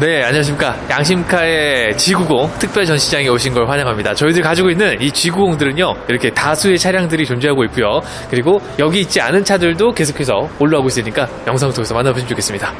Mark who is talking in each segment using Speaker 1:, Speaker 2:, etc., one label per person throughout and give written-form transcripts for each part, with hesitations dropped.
Speaker 1: 네, 안녕하십니까. 양심카의 G90 특별 전시장에 오신 걸 환영합니다. 저희들이 가지고 있는 이 G90들은요, 이렇게 다수의 차량들이 존재하고 있고요. 그리고 여기 있지 않은 차들도 계속해서 올라오고 있으니까 영상 통해서 만나보시면 좋겠습니다.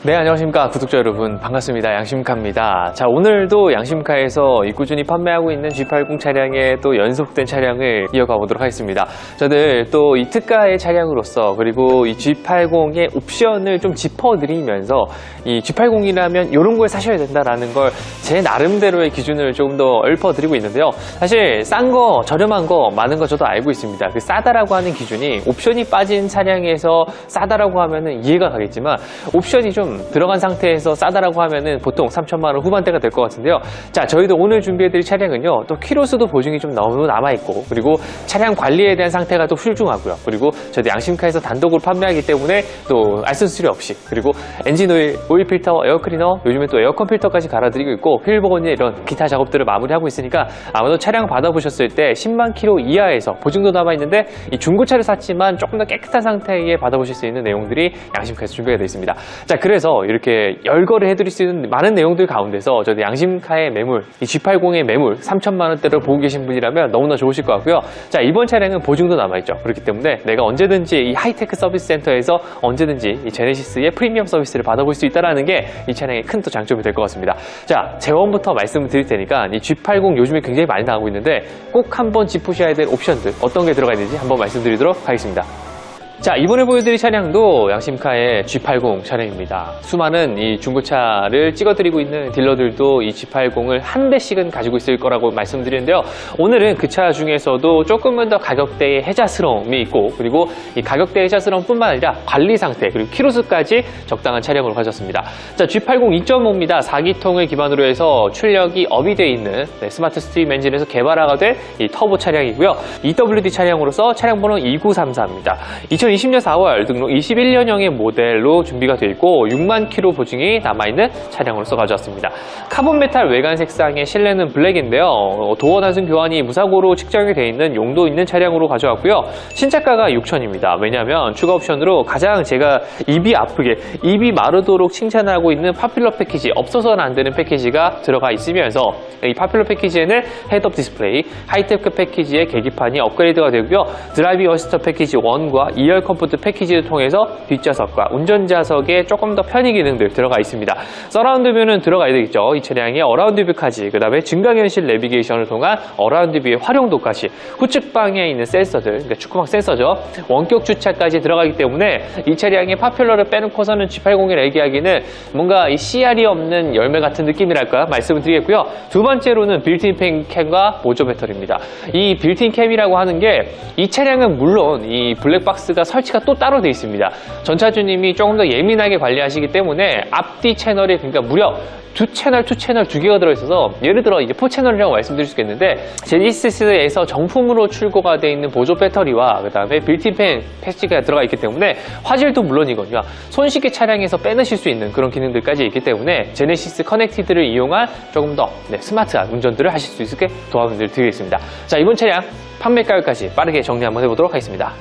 Speaker 1: 네, 안녕하십니까. 구독자 여러분, 반갑습니다. 양심카입니다. 자, 오늘도 양심카에서 꾸준히 판매하고 있는 G80 차량의 또 연속된 차량을 이어가 보도록 하겠습니다. 저들 또 이 특가의 차량으로서, 그리고 이 G80의 옵션을 좀 짚어드리면서 이 G80이라면 이런 걸 사셔야 된다라는 걸 제 나름대로의 기준을 조금 더 읊어드리고 있는데요. 사실 싼 거, 저렴한 거, 많은 거 저도 알고 있습니다. 그 싸다라고 하는 기준이 옵션이 빠진 차량에서 싸다라고 하면은 이해가 가겠지만, 옵션이 좀 들어간 상태에서 싸다라고 하면은 보통 3천만 원 후반대가 될 것 같은데요. 자, 저희도 오늘 준비해드릴 차량은요, 또 키로수도 보증이 좀 너무 남아있고, 그리고 차량 관리에 대한 상태가 또 훌륭하고요. 그리고 저희도 양심카에서 단독으로 판매하기 때문에 또 알선 수리 없이, 그리고 엔진 오일, 오일 필터, 에어 클리너, 요즘에 또 에어컨 필터까지 갈아드리고 있고, 휠 복원이 이런 기타 작업들을 마무리하고 있으니까 아마도 차량 받아보셨을 때 10만 킬로 이하에서 보증도 남아있는데 이 중고차를 샀지만 조금 더 깨끗한 상태에 받아보실 수 있는 내용들이 양심카에서 준비가 되어 있습니다. 자, 그래서 이렇게 열거를 해드릴 수 있는 많은 내용들 가운데서 저도 양심카의 매물, 이 G80의 매물 3천만 원대를 보고 계신 분이라면 너무나 좋으실 것 같고요. 자, 이번 차량은 보증도 남아있죠. 그렇기 때문에 내가 언제든지 이 하이테크 서비스 센터에서 언제든지 이 제네시스의 프리미엄 서비스를 받아볼 수 있다는 게 이 차량의 큰 또 장점이 될 것 같습니다. 자, 재원부터 말씀을 드릴 테니까 이 G80 요즘에 굉장히 많이 나오고 있는데 꼭 한번 짚으셔야 될 옵션들 어떤 게 들어가 있는지 한번 말씀드리도록 하겠습니다. 자, 이번에 보여드릴 차량도 양심카의 G80 차량입니다. 수많은 이 중고차를 찍어드리고 있는 딜러들도 이 G80을 한 대씩은 가지고 있을 거라고 말씀드리는데요. 오늘은 그 차 중에서도 조금은 더 가격대의 혜자스러움이 있고, 그리고 이 가격대의 혜자스러움 뿐만 아니라 관리 상태, 그리고 키로수까지 적당한 차량으로 가졌습니다. 자, G80 2.5입니다. 4기통을 기반으로 해서 출력이 업이 되어 있는 스마트 스트림 엔진에서 개발화가 된 이 터보 차량이고요. EWD 차량으로서 차량 번호 2934입니다. 2020년 4월 등록 21년형의 모델로 준비가 되어 있고 6만 킬로 보증이 남아있는 차량으로서 가져왔습니다. 카본 메탈 외관 색상의 실내는 블랙인데요. 도어 단순 교환이 무사고로 측정이 되어 있는 용도 있는 차량으로 가져왔고요. 신차가가 6천입니다. 왜냐하면 추가 옵션으로 가장 제가 입이 마르도록 칭찬하고 있는 파퓰러 패키지, 없어서는 안 되는 패키지가 들어가 있으면서 이 파퓰러 패키지에는 헤드업 디스플레이, 하이테크 패키지의 계기판이 업그레이드가 되고요. 드라이빙 어시스트 패키지 1과 2열 컴포트 패키지를 통해서 뒷좌석과 운전좌석에 조금 더 편의 기능들 들어가 있습니다. 서라운드 뷰는 들어가야 되겠죠. 이 차량의 어라운드 뷰까지, 그 다음에 증강현실 내비게이션을 통한 어라운드 뷰의 활용도까지, 후측방에 있는 센서들, 그러니까 축구방 센서죠. 원격 주차까지 들어가기 때문에 이 차량의 파퓰러를 빼놓고서는 G80을 얘기하기는 뭔가 이 CR이 없는 열매 같은 느낌이랄까 말씀을 드리겠고요. 두 번째로는 빌트인 캠과 보조 배터리입니다. 이 빌트인 캠이라고 하는 게 이 차량은 물론 이 블랙박스가 설치가 또 따로 되어 있습니다. 전차주님이 조금 더 예민하게 관리하시기 때문에 앞뒤 채널이, 그러니까 무려 두 채널 두 개가 들어있어서, 예를 들어 이제 4채널이라고 말씀드릴 수 있겠는데, 제네시스에서 정품으로 출고가 되어 있는 보조 배터리와 그 다음에 빌트인 패치가 들어가 있기 때문에 화질도 물론이거든요. 손쉽게 차량에서 빼내실 수 있는 그런 기능들까지 있기 때문에 제네시스 커넥티드를 이용한 조금 더 스마트한 운전들을 하실 수 있게 도움을 드리겠습니다. 자, 이번 차량 판매 가격까지 빠르게 정리 한번 해보도록 하겠습니다.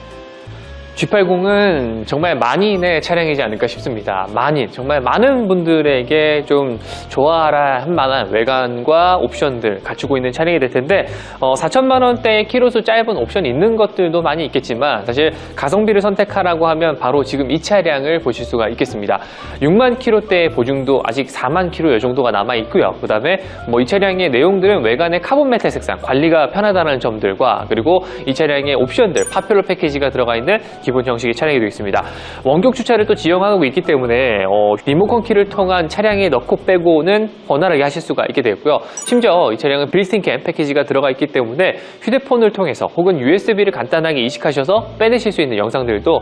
Speaker 1: G80은 정말 만인의 차량이지 않을까 싶습니다. 정말 많은 분들에게 좀 좋아할 만한 외관과 옵션들 갖추고 있는 차량이 될 텐데, 4천만 원대의 키로수 짧은 옵션이 있는 것들도 많이 있겠지만, 사실 가성비를 선택하라고 하면 바로 지금 이 차량을 보실 수가 있겠습니다. 6만 킬로대의 보증도 아직 4만 킬로 이 정도가 남아 있고요. 그 다음에 이 차량의 내용들은 외관의 카본 메탈 색상, 관리가 편하다는 점들과, 그리고 이 차량의 옵션들, 파퓰러 패키지가 들어가 있는 기본 형식의 차량이 되겠습니다. 원격 주차를 또 지원하고 있기 때문에 리모컨 키를 통한 차량에 넣고 빼고는 원활하게 하실 수가 있게 되었고요. 심지어 이 차량은 빌트인 캠 패키지가 들어가 있기 때문에 휴대폰을 통해서 혹은 USB를 간단하게 이식하셔서 빼내실 수 있는 영상들도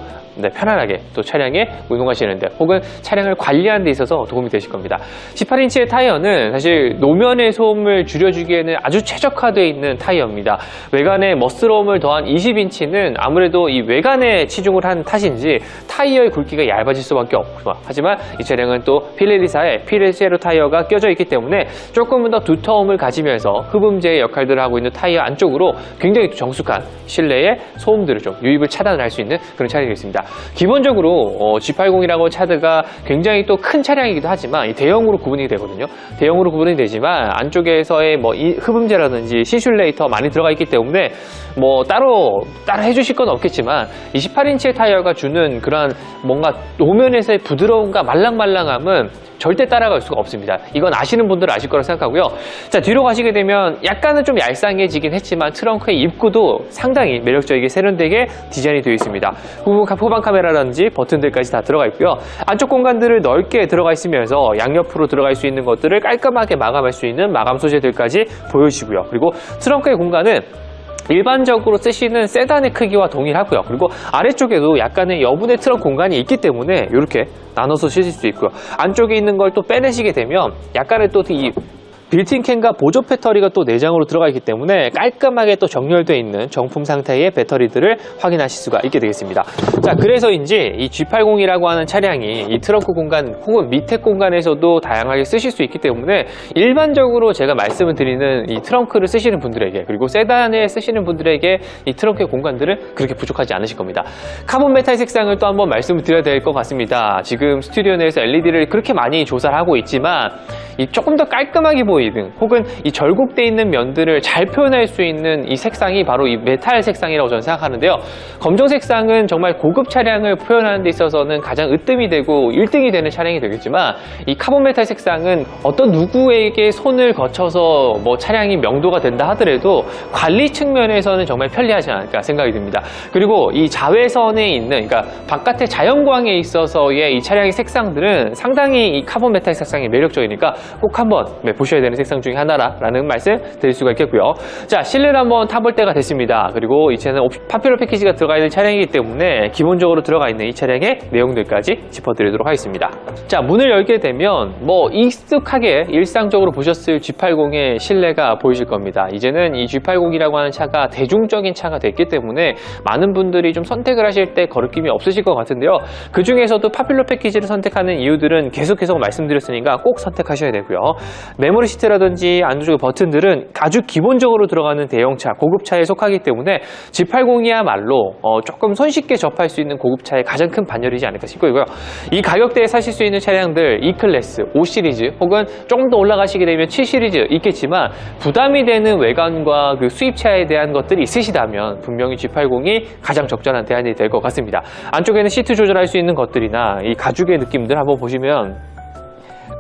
Speaker 1: 편안하게 또 차량에 운용하시는데, 혹은 차량을 관리하는 데 있어서 도움이 되실 겁니다. 18인치의 타이어는 사실 노면의 소음을 줄여주기에는 아주 최적화되어 있는 타이어입니다. 외관에 멋스러움을 더한 20인치는 아무래도 이 외관의 치중을 한 탓인지 타이어의 굵기가 얇아질 수밖에 없고, 하지만 이 차량은 또 피렐리사의 피레제로 타이어가 껴져 있기 때문에 조금은 더 두터움을 가지면서 흡음재의 역할들을 하고 있는 타이어 안쪽으로 굉장히 정숙한 실내의 소음들을 좀 유입을 차단을 할 수 있는 그런 차량이겠습니다. 기본적으로 G80이라고 차드가 굉장히 또 큰 차량이기도 하지만 이 대형으로 구분이 되거든요. 대형으로 구분이 되지만 안쪽에서의 뭐 이 흡음재라든지 시뮬레이터 많이 들어가 있기 때문에 뭐 따로 해주실 건 없겠지만 28인치의 타이어가 주는 그런 뭔가 노면에서의 부드러움과 말랑말랑함은 절대 따라갈 수가 없습니다. 이건 아시는 분들은 아실 거라 생각하고요. 자, 뒤로 가시게 되면 약간은 좀 얄쌍해지긴 했지만 트렁크의 입구도 상당히 매력적이게 세련되게 디자인이 되어 있습니다. 후방 카메라라든지 버튼들까지 다 들어가 있고요. 안쪽 공간들을 넓게 들어가 있으면서 양옆으로 들어갈 수 있는 것들을 깔끔하게 마감할 수 있는 마감 소재들까지 보여주시고요. 그리고 트렁크의 공간은 일반적으로 쓰시는 세단의 크기와 동일하고요. 그리고 아래쪽에도 약간의 여분의 트렁크 공간이 있기 때문에 이렇게 나눠서 쓰실 수 있고요. 안쪽에 있는 걸 또 빼내시게 되면 약간의 또 이 빌트인 캔과 보조 배터리가 또 내장으로 들어가 있기 때문에 깔끔하게 또 정렬되어 있는 정품 상태의 배터리들을 확인하실 수가 있게 되겠습니다. 자, 그래서인지 이 G80이라고 하는 차량이 이 트렁크 공간 혹은 밑에 공간에서도 다양하게 쓰실 수 있기 때문에 일반적으로 제가 말씀을 드리는 이 트렁크를 쓰시는 분들에게, 그리고 세단에 쓰시는 분들에게 이 트렁크의 공간들은 그렇게 부족하지 않으실 겁니다. 카본 메탈 색상을 또 한번 말씀을 드려야 될 것 같습니다. 지금 스튜디오 내에서 LED를 그렇게 많이 조사를 하고 있지만 이 조금 더 깔끔하게 보이는 혹은 이 절곡되어 있는 면들을 잘 표현할 수 있는 이 색상이 바로 이 메탈 색상이라고 저는 생각하는데요. 검정 색상은 정말 고급 차량을 표현하는 데 있어서는 가장 으뜸이 되고 1등이 되는 차량이 되겠지만 이 카본 메탈 색상은 어떤 누구에게 손을 거쳐서 뭐 차량이 명도가 된다 하더라도 관리 측면에서는 정말 편리하지 않을까 생각이 듭니다. 그리고 이 자외선에 있는, 그러니까 바깥의 자연광에 있어서의 이 차량의 색상들은 상당히 이 카본 메탈 색상이 매력적이니까 꼭 한번 보셔야 되는 색상 중에 하나라는 말씀 드릴 수가 있겠고요. 자, 실내를 한번 타볼 때가 됐습니다. 그리고 이 차는 파퓰러 패키지가 들어가 있는 차량이기 때문에 기본적으로 들어가 있는 이 차량의 내용들까지 짚어드리도록 하겠습니다. 자, 문을 열게 되면 뭐 익숙하게 일상적으로 보셨을 G80의 실내가 보이실 겁니다. 이제는 이 G80이라고 하는 차가 대중적인 차가 됐기 때문에 많은 분들이 좀 선택을 하실 때 거리낌이 없으실 것 같은데요. 그 중에서도 파퓰러 패키지를 선택하는 이유들은 계속해서 말씀드렸으니까 꼭 선택하셔야 되고요. 메모리 시트라든지 안쪽의 버튼들은 아주 기본적으로 들어가는 대형차, 고급차에 속하기 때문에 G80이야말로 조금 손쉽게 접할 수 있는 고급차의 가장 큰 반열이지 않을까 싶고요. 이 가격대에 사실 수 있는 차량들 E클래스, 5시리즈 혹은 조금 더 올라가시게 되면 7시리즈 있겠지만 부담이 되는 외관과 그 수입차에 대한 것들이 있으시다면 분명히 G80이 가장 적절한 대안이 될 것 같습니다. 안쪽에는 시트 조절할 수 있는 것들이나 이 가죽의 느낌들 한번 보시면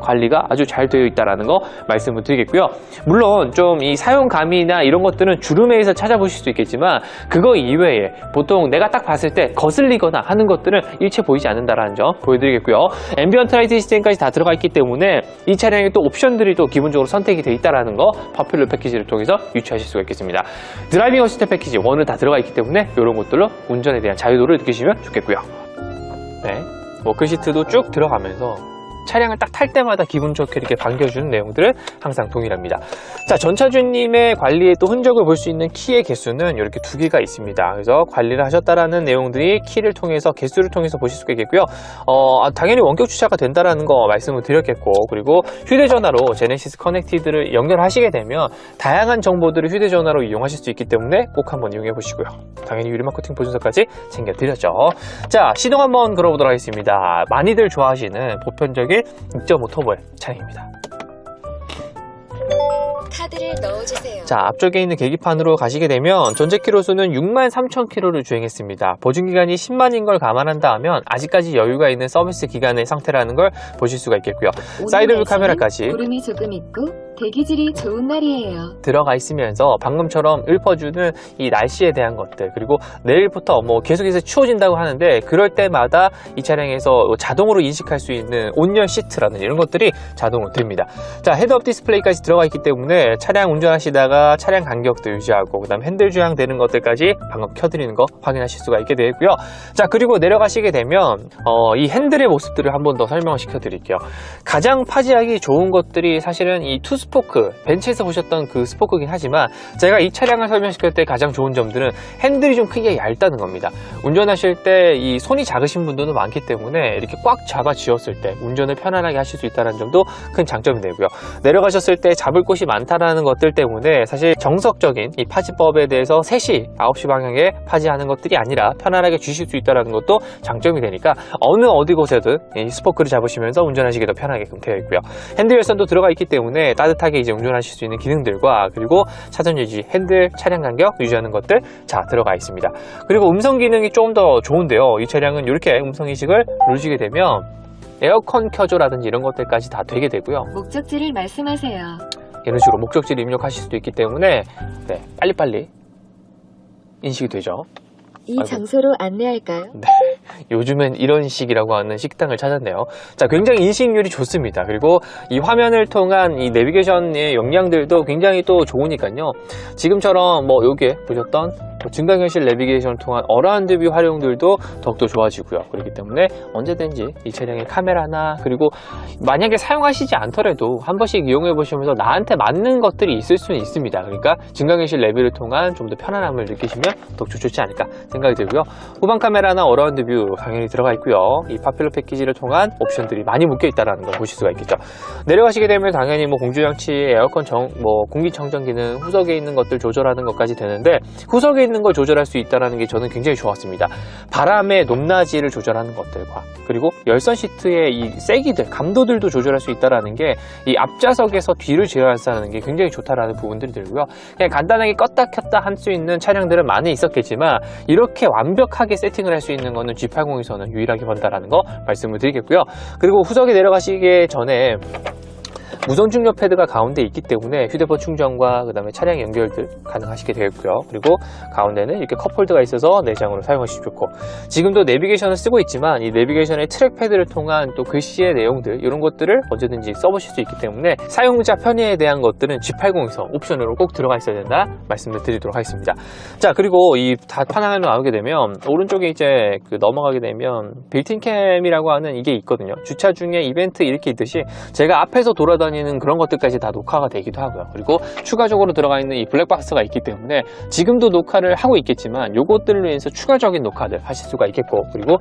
Speaker 1: 관리가 아주 잘 되어 있다는 거 말씀을 드리겠고요. 물론 좀 이 사용감이나 이런 것들은 주름에서 찾아보실 수 있겠지만 그거 이외에 보통 내가 딱 봤을 때 거슬리거나 하는 것들은 일체 보이지 않는다는 점 보여드리겠고요. 앰비언트 라이트 시스템까지 다 들어가 있기 때문에 이 차량에 또 옵션들이 또 기본적으로 선택이 되어 있다는 거 파퓰러 패키지를 통해서 유추하실 수가 있겠습니다. 드라이빙 어시스트 패키지 1은 다 들어가 있기 때문에 이런 것들로 운전에 대한 자유도를 느끼시면 좋겠고요. 네, 워크시트도 쭉 들어가면서 차량을 딱 탈 때마다 기분 좋게 이렇게 반겨주는 내용들은 항상 동일합니다. 자, 전차주님의 관리에 또 흔적을 볼 수 있는 키의 개수는 이렇게 2개가 있습니다. 그래서 관리를 하셨다라는 내용들이 키를 통해서, 개수를 통해서 보실 수가 있겠고요. 당연히 원격 주차가 된다라는 거 말씀을 드렸겠고, 그리고 휴대전화로 제네시스 커넥티드를 연결하시게 되면 다양한 정보들을 휴대전화로 이용하실 수 있기 때문에 꼭 한번 이용해 보시고요. 당연히 유리막 코팅 보증서까지 챙겨드렸죠. 자, 시동 한번 걸어보도록 하겠습니다. 많이들 좋아하시는 보편적인 2.5 터보의 차량입니다.
Speaker 2: 카드를 넣어주세요.
Speaker 1: 자, 앞쪽에 있는 계기판으로 가시게 되면 전체 키로수는 63,000km를 주행했습니다. 보증기간이 10만인 걸 감안한다 하면 아직까지 여유가 있는 서비스 기간의 상태라는 걸 보실 수가 있겠고요. 사이드뷰 카메라까지
Speaker 2: 구름이 조금 있고 대기질이 좋은 날이에요.
Speaker 1: 들어가 있으면서 방금처럼 읊어주는 이 날씨에 대한 것들, 그리고 내일부터 뭐 계속해서 추워진다고 하는데 그럴 때마다 이 차량에서 자동으로 인식할 수 있는 온열 시트라는 이런 것들이 자동으로 됩니다. 자, 헤드업 디스플레이까지 들어가 있기 때문에 차량 운전하시다가 차량 간격도 유지하고, 그 다음 핸들 주행 되는 것들까지 방금 켜드리는 거 확인하실 수가 있게 되고요. 자, 그리고 내려가시게 되면 이 핸들의 모습들을 한 번 더 설명을 시켜 드릴게요. 가장 파지하기 좋은 것들이 사실은 이 투스포 스포크, 벤츠에서 보셨던 그 스포크긴 하지만 제가 이 차량을 설명시킬 때 가장 좋은 점들은 핸들이 좀 크기가 얇다는 겁니다. 운전하실 때 이 손이 작으신 분들도 많기 때문에 이렇게 꽉 잡아 쥐었을 때 운전을 편안하게 하실 수 있다는 점도 큰 장점이 되고요. 내려가셨을 때 잡을 곳이 많다라는 것들 때문에 사실 정석적인 이 파지법에 대해서 3시, 9시 방향에 파지하는 것들이 아니라 편안하게 쥐실 수 있다는 것도 장점이 되니까 어느 어디 곳에든 이 스포크를 잡으시면서 운전하시기 더 편하게끔 되어 있고요. 핸들 열선도 들어가 있기 때문에 따뜻하게 이제 운전하실 수 있는 기능들과 그리고 차선 유지, 핸들 차량 간격 유지하는 것들 자 들어가 있습니다. 그리고 음성 기능이 좀 더 좋은데요. 이 차량은 이렇게 음성 인식을 누르시게 되면 에어컨 켜줘라든지 이런 것들까지 다 되게 되고요.
Speaker 2: 목적지를 말씀하세요.
Speaker 1: 이런 식으로 목적지를 입력하실 수도 있기 때문에 네, 빨리빨리 인식이 되죠.
Speaker 2: 이
Speaker 1: 아이고.
Speaker 2: 장소로 안내할까요?
Speaker 1: 네, 요즘엔 이런 식이라고 하는 식당을 찾았네요. 자, 굉장히 인식률이 좋습니다. 그리고 이 화면을 통한 이 내비게이션의 역량들도 굉장히 또 좋으니까요. 지금처럼 뭐 여기에 보셨던 증강현실 내비게이션을 통한 어라운드 뷰 활용들도 더욱더 좋아지고요. 그렇기 때문에 언제든지 이 차량의 카메라나 그리고 만약에 사용하시지 않더라도 한 번씩 이용해 보시면서 나한테 맞는 것들이 있을 수는 있습니다. 그러니까 증강현실 내비를 통한 좀 더 편안함을 느끼시면 더욱 좋지 않을까 생각이 들고요. 후방 카메라나 어라운드 뷰 당연히 들어가 있고요. 이 파퓰러 패키지를 통한 옵션들이 많이 묶여 있다는 걸 보실 수가 있겠죠. 내려가시게 되면 당연히 뭐 공조장치, 에어컨 공기청정 기능, 후석에 있는 것들 조절하는 것까지 되는데 후석에 있는 걸 조절할 수 있다는 게 저는 굉장히 좋았습니다. 바람의 높낮이를 조절하는 것들과 그리고 열선 시트의 이 세기들, 감도들도 조절할 수 있다는 게 이 앞좌석에서 뒤를 제어한다는 게 굉장히 좋다라는 부분들이 들고요. 그냥 간단하게 껐다 켰다 할 수 있는 차량들은 많이 있었겠지만 이렇게 완벽하게 세팅을 할 수 있는 거는 G80에서는 유일하게 본다라는 거 말씀을 드리겠고요. 그리고 후석에 내려가시기 전에 무선 충전 패드가 가운데 있기 때문에 휴대폰 충전과 그 다음에 차량 연결들 가능하시게 되겠고요. 그리고 가운데는 이렇게 컵홀더가 있어서 내장으로 사용하시기 좋고, 지금도 내비게이션을 쓰고 있지만 이 내비게이션의 트랙패드를 통한 또 글씨의 내용들 이런 것들을 언제든지 써보실 수 있기 때문에 사용자 편의에 대한 것들은 G80에서 옵션으로 꼭 들어가 있어야 된다 말씀을 드리도록 하겠습니다. 자, 그리고 이 다 화면으로 나오게 되면 오른쪽에 이제 넘어가게 되면 빌트인 캠이라고 하는 이게 있거든요. 주차 중에 이벤트 이렇게 있듯이 제가 앞에서 돌아다니는 그런 것들까지 다 녹화가 되기도 하고요. 그리고 추가적으로 들어가 있는 이 블랙박스가 있기 때문에 지금도 녹화를 하고 있겠지만 요것들로 인해서 추가적인 녹화들 하실 수가 있겠고, 그리고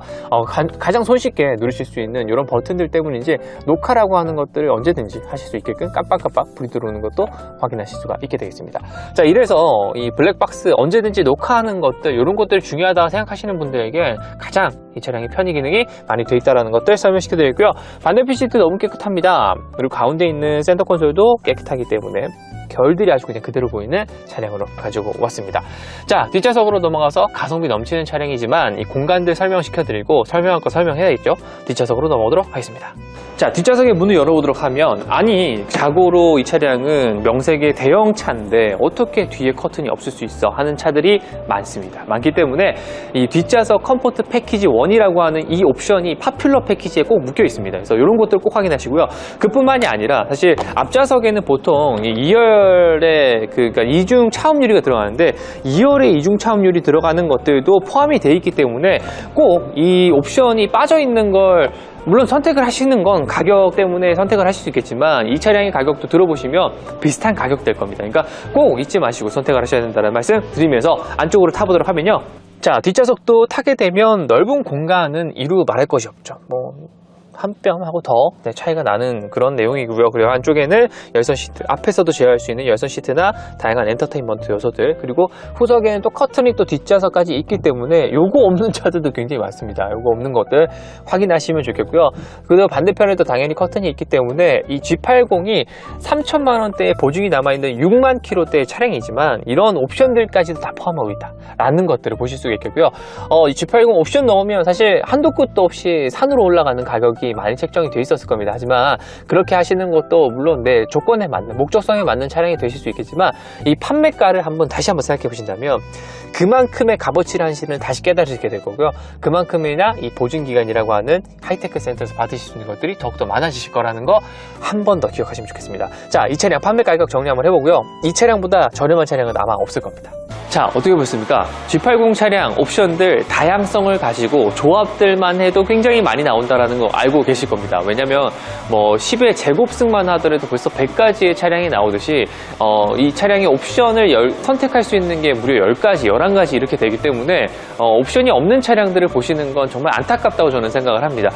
Speaker 1: 가장 손쉽게 누르실 수 있는 이런 버튼들 때문인지 녹화라고 하는 것들을 언제든지 하실 수 있게끔 깜빡깜빡 불이 들어오는 것도 확인하실 수가 있게 되겠습니다. 자, 이래서 이 블랙박스 언제든지 녹화하는 것들 이런 것들이 중요하다 생각하시는 분들에게 가장 이 차량의 편의 기능이 많이 되어 있다는 것들 설명시켜 드리고요. 반대편 시트 너무 깨끗합니다. 그리고 가운데 있는 센터 콘솔도 깨끗하기 때문에 결들이 아주 그냥 그대로 보이는 차량으로 가지고 왔습니다. 자, 뒷좌석으로 넘어가서 가성비 넘치는 차량이지만 이 공간들 설명시켜드리고 설명할 거 설명해야겠죠. 뒷좌석으로 넘어오도록 하겠습니다. 자, 뒷좌석의 문을 열어보도록 하면, 아니 자고로 이 차량은 명색의 대형 차인데 어떻게 뒤에 커튼이 없을 수 있어 하는 차들이 많기 때문에 이 뒷좌석 컴포트 패키지 1이라고 하는 이 옵션이 파퓰러 패키지에 꼭 묶여 있습니다. 그래서 이런 것들 꼭 확인하시고요. 그뿐만이 아니라 사실 앞좌석에는 보통 2열에 그러니까 이중 차음유리가 들어가는데 2열에 이중 차음유리 들어가는 것들도 포함이 되어 있기 때문에 꼭 이 옵션이 빠져 있는 걸 물론 선택을 하시는 건 가격 때문에 선택을 하실 수 있겠지만 이 차량의 가격도 들어보시면 비슷한 가격대일 겁니다. 그러니까 꼭 잊지 마시고 선택을 하셔야 된다는 말씀 드리면서 안쪽으로 타보도록 하면요. 자, 뒷좌석도 타게 되면 넓은 공간은 이루 말할 것이 없죠. 한 뼘하고 더 차이가 나는 그런 내용이고요. 그리고 안쪽에는 열선 시트, 앞에서도 제어할 수 있는 열선 시트나 다양한 엔터테인먼트 요소들, 그리고 후석에는 또 커튼이 또 뒷좌석까지 있기 때문에 요거 없는 차들도 굉장히 많습니다. 요거 없는 것들 확인하시면 좋겠고요. 그리고 반대편에도 당연히 커튼이 있기 때문에 이 G80이 3천만 원대의 보증이 남아있는 6만 킬로대의 차량이지만 이런 옵션들까지도 다 포함하고 있다 라는 것들을 보실 수가 있겠고요. 이 G80 옵션 넣으면 사실 한도 끝도 없이 산으로 올라가는 가격이 많이 책정이 되어 있었을 겁니다. 하지만 그렇게 하시는 것도 물론 내 조건에 맞는, 목적성에 맞는 차량이 되실 수 있겠지만 이 판매가를 다시 한번 생각해 보신다면 그만큼의 값어치를 하시는 다시 깨달으시게 될 거고요. 그만큼이나 이 보증기간이라고 하는 하이테크 센터에서 받으실 수 있는 것들이 더욱더 많아지실 거라는 거 한 번 더 기억하시면 좋겠습니다. 자, 이 차량 판매 가격 정리 한번 해보고요. 이 차량보다 저렴한 차량은 아마 없을 겁니다. 자, 어떻게 보셨습니까? G80 차량 옵션들 다양성을 가지고 조합들만 해도 굉장히 많이 나온다는 거 알고 계실 겁니다. 왜냐면 뭐 10의 제곱승만 하더라도 벌써 100가지의 차량이 나오듯이 이 차량의 옵션을 선택할 수 있는 게 무려 10가지, 11가지 이렇게 되기 때문에 옵션이 없는 차량들을 보시는 건 정말 안타깝다고 저는 생각을 합니다.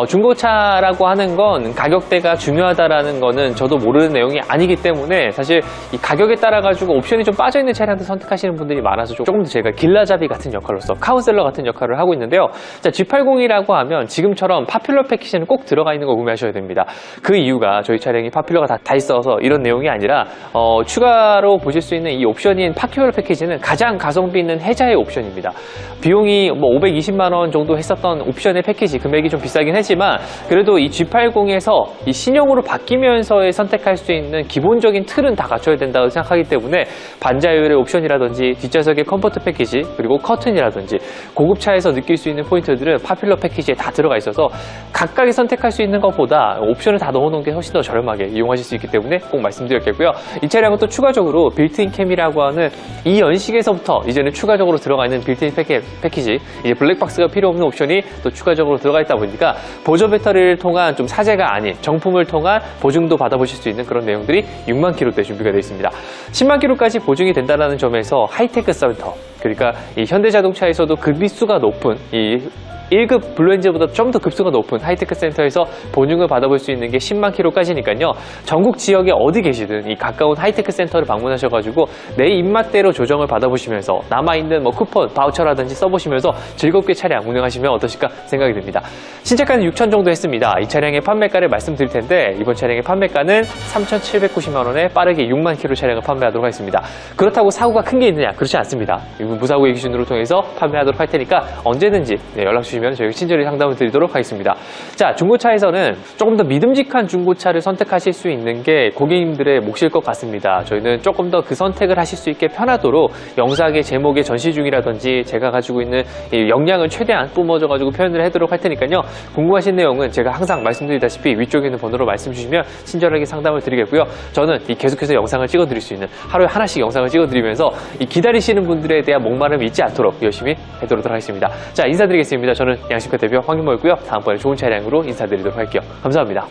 Speaker 1: 중고차라고 하는 건 가격대가 중요하다라는 거는 저도 모르는 내용이 아니기 때문에 사실 이 가격에 따라 가지고 옵션이 좀 빠져있는 차량들 선택하시는 분들이 많아서 조금 더 제가 길라잡이 같은 역할로서 카운셀러 같은 역할을 하고 있는데요. 자, G80이라고 하면 지금처럼 파퓰러 패키지는 꼭 들어가 있는 거 구매하셔야 됩니다. 그 이유가 저희 차량이 파퓰러가 다 있어서 이런 내용이 아니라 추가로 보실 수 있는 이 옵션인 파퓰러 패키지는 가장 가성비 있는 혜자의 옵션입니다. 비용이 뭐 520만 원 정도 했었던 옵션의 패키지 금액이 좀 비싸긴 했지만 그래도 이 G80에서 이 신형으로 바뀌면서의 선택할 수 있는 기본적인 틀은 다 갖춰야 된다고 생각하기 때문에 반자율의 옵션이라든지 뒷좌석의 컴포트 패키지 그리고 커튼이라든지 고급차에서 느낄 수 있는 포인트들은 파퓰러 패키지에 다 들어가 있어서 각각이 선택할 수 있는 것보다 옵션을 다 넣어놓은 게 훨씬 더 저렴하게 이용하실 수 있기 때문에 꼭 말씀드렸겠고요. 이 차량은 또 추가적으로 빌트인 캠이라고 하는 이 연식에서부터 이제는 추가적으로 들어가 있는 빌트인 패키지 이제 블랙박스가 필요 없는 옵션이 또 추가적으로 들어가 있다 보니까 보조 배터리를 통한 좀 사제가 아닌 정품을 통한 보증도 받아보실 수 있는 그런 내용들이 6만 킬로대 준비가 되어 있습니다. 10만 킬로까지 보증이 된다는 점에서 하이테크 센터 그러니까 이 현대자동차에서도 급비수가 높은 이 1급 블루엔진보다 좀 더 급수가 높은 하이테크 센터에서 보증을 받아볼 수 있는 게 10만 킬로까지니까요. 전국 지역에 어디 계시든 이 가까운 하이테크 센터를 방문하셔가지고 내 입맛대로 조정을 받아보시면서 남아있는 뭐 쿠폰, 바우처라든지 써보시면서 즐겁게 차량 운행하시면 어떠실까 생각이 듭니다. 신차가는 6천 정도 했습니다. 이 차량의 판매가를 말씀드릴 텐데 이번 차량의 판매가는 3,790만 원에 빠르게 6만 킬로 차량을 판매하도록 하겠습니다. 그렇다고 사고가 큰 게 있느냐? 그렇지 않습니다. 이건 무사고의 기준으로 통해서 판매하도록 할 테니까 언제든지 연락 주시면 저희가 친절히 상담을 드리도록 하겠습니다. 자, 중고차에서는 조금 더 믿음직한 중고차를 선택하실 수 있는 게 고객님들의 몫일 것 같습니다. 저희는 조금 더 그 선택을 하실 수 있게 편하도록 영상의 제목의 전시 중이라든지 제가 가지고 있는 이 역량을 최대한 뿜어져 가지고 표현을 해도록 할 테니까요. 궁금하신 내용은 제가 항상 말씀드리다시피 위쪽에 있는 번호로 말씀 주시면 친절하게 상담을 드리겠고요. 저는 이 계속해서 영상을 찍어 드릴 수 있는 하루에 하나씩 영상을 찍어 드리면서 이 기다리시는 분들에 대한 목마름이 있지 않도록 열심히 해도록 하겠습니다. 자, 인사드리겠습니다. 저는 양심카 대표 황윤모였고요. 다음번에 좋은 차량으로 인사드리도록 할게요. 감사합니다.